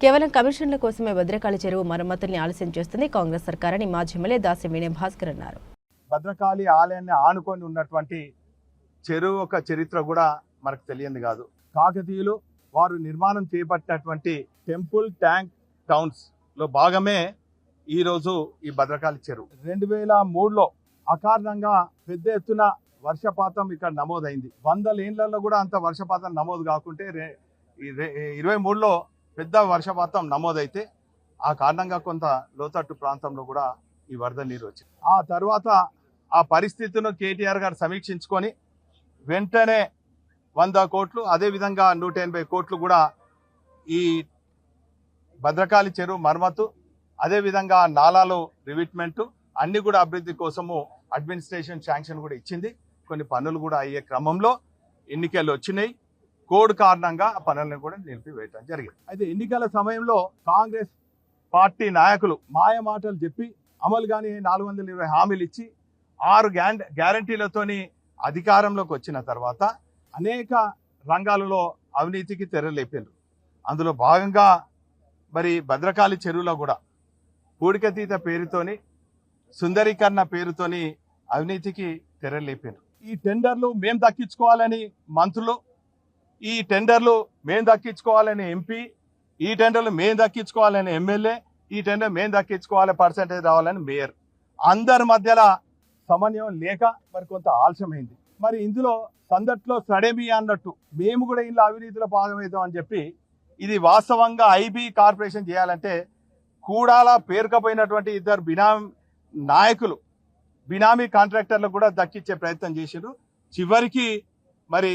కేవలం కమిషన్ల కోసమే భద్రకాళి చెరువు మరమ్మతుల్ని ఆలస్యం చేస్తుంది కాంగ్రెస్ సర్కారని మాజీ ఎమ్మెల్యే దాసి వినయ్ భాస్కర్ అన్నారు. భద్రకాళి ఆలయాన్ని ఆనుకొని ఉన్నటువంటి చెరువు ఒక చరిత్ర కూడా మనకు తెలియంది కాదు. కాకతీయులు వారు నిర్మాణం చేపట్టినటువంటి టెంపుల్ ట్యాంక్ టౌన్స్ లో భాగమే ఈరోజు ఈ భద్రకాళి చెరువు. 2003లో అకారణంగా పెద్ద ఎత్తున వర్షపాతం ఇక్కడ నమోదైంది. 100 ఏళ్లలో కూడా అంత వర్షపాతం నమోదు కాకుంటే 23లో పెద్ద వర్షపాతం నమోదైతే ఆ కారణంగా కొంత లోతట్టు ప్రాంతంలో కూడా ఈ వరద నీరు వచ్చింది. ఆ తర్వాత ఆ పరిస్థితిను కేటీఆర్ గారు సమీక్షించుకొని వెంటనే 100 కోట్లు అదేవిధంగా 180 కోట్లు కూడా ఈ భద్రకాళి చెరువు మరమ్మతు అదేవిధంగా నాలాలు రివిట్మెంట్ అన్ని కూడా అభివృద్ధి కోసము అడ్మినిస్ట్రేషన్ శాంక్షన్ కూడా ఇచ్చింది. కొన్ని పనులు కూడా అయ్యే క్రమంలో ఎన్నికలు వచ్చినాయి. కోడ్ కారణంగా ఆ పనులను కూడా నిలిపివేయడం జరిగింది. అయితే ఎన్నికల సమయంలో కాంగ్రెస్ పార్టీ నాయకులు మాయ మాటలు చెప్పి అమలు కాని 420 హామీలు ఇచ్చి 6 గ్యారంటీలతోని అధికారంలోకి వచ్చిన తర్వాత అనేక రంగాలలో అవినీతికి తెరలేపారు. అందులో భాగంగా మరి భద్రకాళి చెరువులో కూడా పూడికతీత పేరుతోని సుందరీకరణ పేరుతోని అవినీతికి తెరలేపారు. ఈ టెండర్లు మేం దక్కించుకోవాలని మంత్రులు, ఈ టెండర్లు మేం దక్కించుకోవాలని ఎంపీ, ఈ టెండర్లు మేం దక్కించుకోవాలని ఎమ్మెల్యే, ఈ టెండర్ మేం దక్కించుకోవాలి పర్సెంటేజ్ రావాలని మేయర్, అందరి మధ్యలో సమన్వయం లేక మరి కొంత ఆలస్యమైంది. మరి ఇందులో సందట్లో సడేమి అన్నట్టు మేము కూడా ఇంట్లో అవినీతిలో భాగమవుతాం అని చెప్పి ఇది వాస్తవంగా ఐబీ కార్పొరేషన్ చేయాలంటే కూడాల పేరుకపోయినటువంటి 2 బినామీ నాయకులు బినామీ కాంట్రాక్టర్లకు కూడా దక్కించే ప్రయత్నం చేసిండ్రు. చివరికి మరి